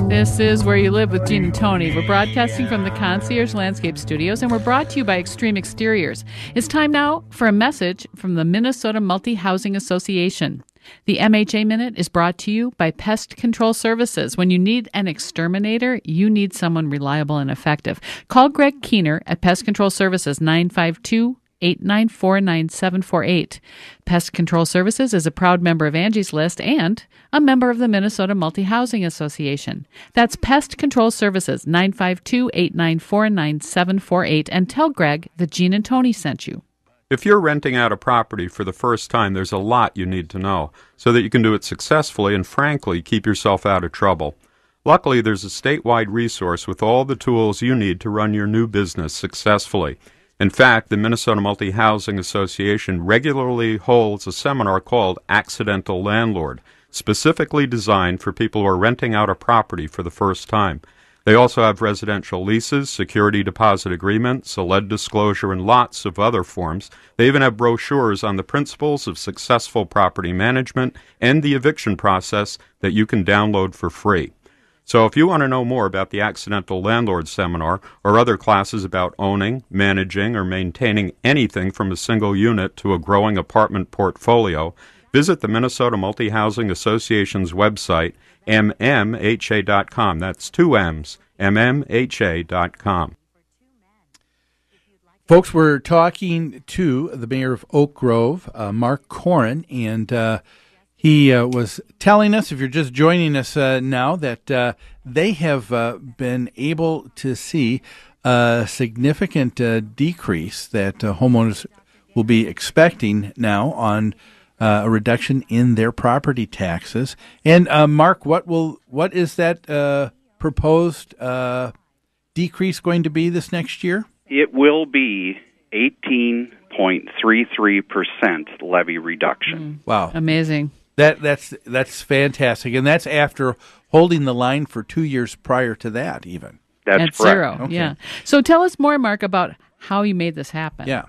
This is Where You Live with Gene and Tony. We're broadcasting from the Concierge Landscape Studios, and we're brought to you by Extreme Exteriors. It's time now for a message from the Minnesota Multi-Housing Association. The MHA Minute is brought to you by Pest Control Services. When you need an exterminator, you need someone reliable and effective. Call Greg Keener at Pest Control Services, 952-894-9748. Pest Control Services is a proud member of Angie's List and a member of the Minnesota Multi-Housing Association. That's Pest Control Services, 952-894-9748. And tell Greg that Gene and Tony sent you. If you're renting out a property for the first time, there's a lot you need to know so that you can do it successfully and, frankly, keep yourself out of trouble. Luckily, there's a statewide resource with all the tools you need to run your new business successfully. In fact, the Minnesota Multi-Housing Association regularly holds a seminar called Accidental Landlord, specifically designed for people who are renting out a property for the first time. They also have residential leases, security deposit agreements, a lead disclosure, and lots of other forms. They even have brochures on the principles of successful property management and the eviction process that you can download for free. So if you want to know more about the Accidental Landlord Seminar or other classes about owning, managing, or maintaining anything from a single unit to a growing apartment portfolio, visit the Minnesota Multi-Housing Association's website, mmha.com. That's two M's, mmha.com. Folks, we're talking to the mayor of Oak Grove, Mark Corin, and he was telling us, if you're just joining us now, that they have been able to see a significant decrease that homeowners will be expecting now on a reduction in their property taxes. And Mark, what is that proposed decrease going to be this next year? It will be 18.33% levy reduction. Wow, amazing! That's fantastic, and that's after holding the line for 2 years prior to that, even. That's at correct. Zero. Okay. Yeah. So tell us more, Mark, about how you made this happen. Yeah.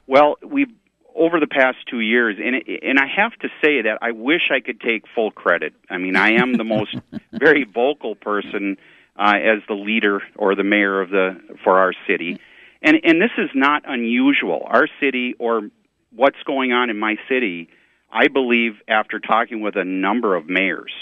Well, we've over the past 2 years, and I have to say that I wish I could take full credit. I mean, I am the most very vocal person as the leader or the mayor for our city, and this is not unusual. Our city, or what's going on in my city, I believe after talking with a number of mayors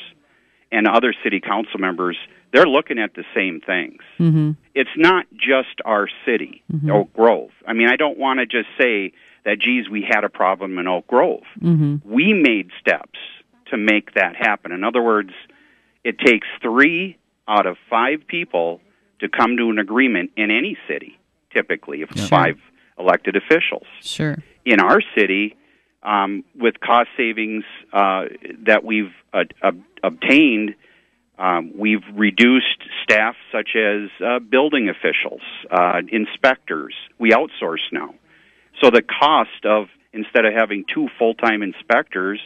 and other city council members, they're looking at the same things. Mm-hmm. It's not just our city, Oak Grove. I mean, I don't want to just say that, geez, we had a problem in Oak Grove. Mm-hmm. We made steps to make that happen. In other words, it takes 3 out of 5 people to come to an agreement in any city, typically, if 5 elected officials. Sure. In our city, with cost savings that we've obtained, we've reduced staff such as building officials, inspectors. We outsource now. So the cost of, instead of having 2 full-time inspectors,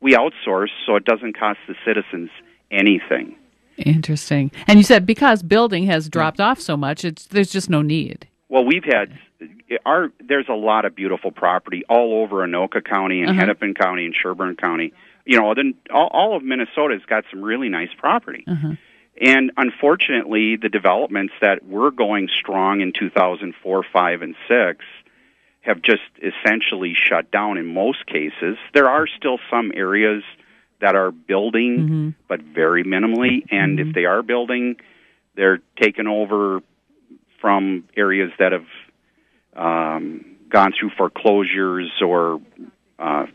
we outsource so it doesn't cost the citizens anything. Interesting. And you said because building has dropped off so much, there's just no need. Well, there's a lot of beautiful property all over Anoka County and Hennepin County and Sherburne County. You know, then all of Minnesota's got some really nice property. And unfortunately, the developments that were going strong in 2004, 5, and 6 have just essentially shut down in most cases. There are still some areas that are building, but very minimally. And if they are building, they're taken over from areas that have gone through foreclosures or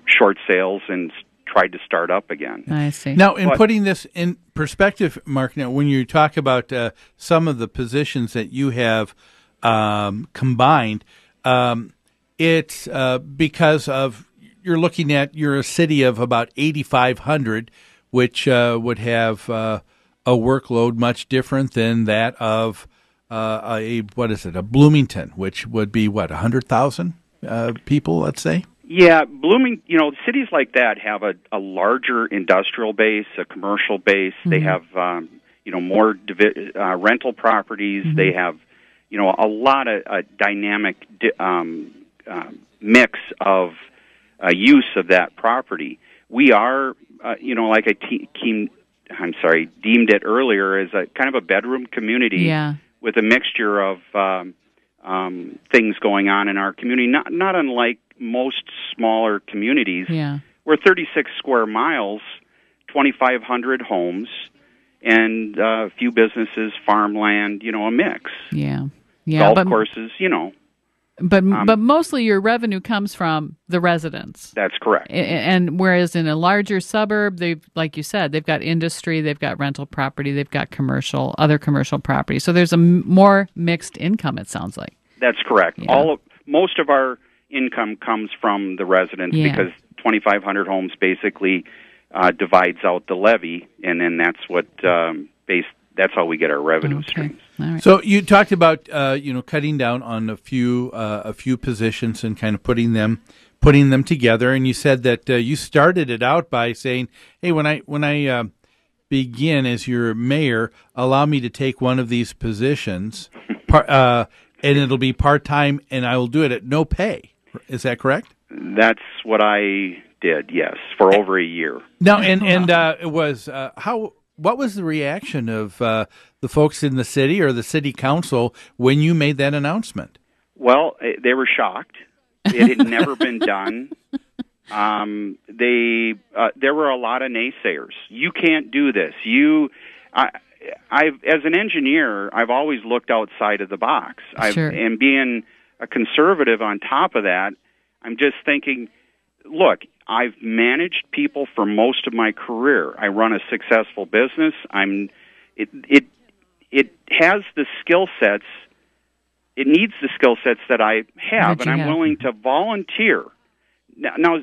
short sales and tried to start up again. I see. Now, putting this in perspective, Mark, now when you talk about some of the positions that you have combined, it's because of you're a city of about 8,500, which would have a workload much different than that of a Bloomington, which would be 100,000 people, let's say. Yeah, cities like that have a larger industrial base, a commercial base. They have more rental properties. They have a lot of dynamic mix of use of that property. We are like deemed it earlier as a kind of a bedroom community with a mixture of things going on in our community, not unlike most smaller communities. We're 36 square miles, 2,500 homes, and a few businesses, farmland, a mix. Golf courses, But mostly your revenue comes from the residents. That's correct. And whereas in a larger suburb, like you said, they've got industry, they've got rental property, they've got other commercial property. So there's a more mixed income, it sounds like. That's correct. Most of our income comes from the residents because 2,500 homes basically divides out the levy, and then that's what that's how we get our revenue streams. Right. So you talked about cutting down on a few positions and kind of putting them together, and you said that you started it out by saying, "Hey, when I begin as your mayor, allow me to take one of these positions, and it'll be part-time, and I will do it at no pay." Is that correct? That's what I did. Yes, for over a year. Now, and it was what was the reaction of the folks in the city or the city council when you made that announcement? Well, they were shocked. It had never been done. There were a lot of naysayers. You can't do this. As an engineer, I've always looked outside of the box. And being a conservative on top of that, I'm just thinking, look, I've managed people for most of my career. I run a successful business. It has the skill sets. It needs the skill sets that I have, and I'm willing to volunteer. Now,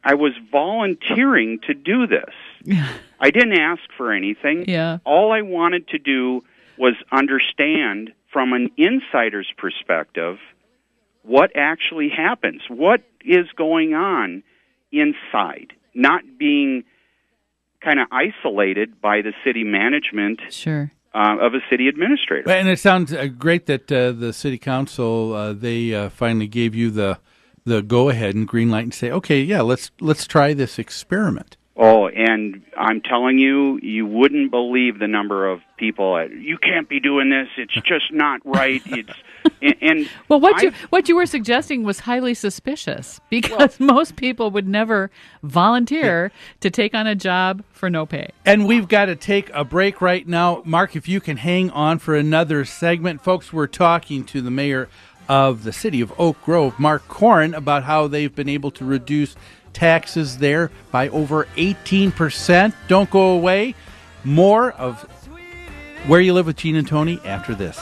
I was volunteering to do this. I didn't ask for anything. All I wanted to do was understand from an insider's perspective what actually happens, what is going on inside, not being kind of isolated by the city management of a city administrator. And it sounds great that the city council, they finally gave you the go-ahead and green light and say, okay, yeah, let's try this experiment. Oh, and I'm telling you, you wouldn't believe the number of people. You can't be doing this. It's just not right. Well, what you were suggesting was highly suspicious because most people would never volunteer to take on a job for no pay. And we've got to take a break right now. Mark, if you can hang on for another segment. Folks, we're talking to the mayor of the city of Oak Grove, Mark Koren, about how they've been able to reduce taxes there by over 18%. Don't go away. More of Where You Live with Gene and Tony after this.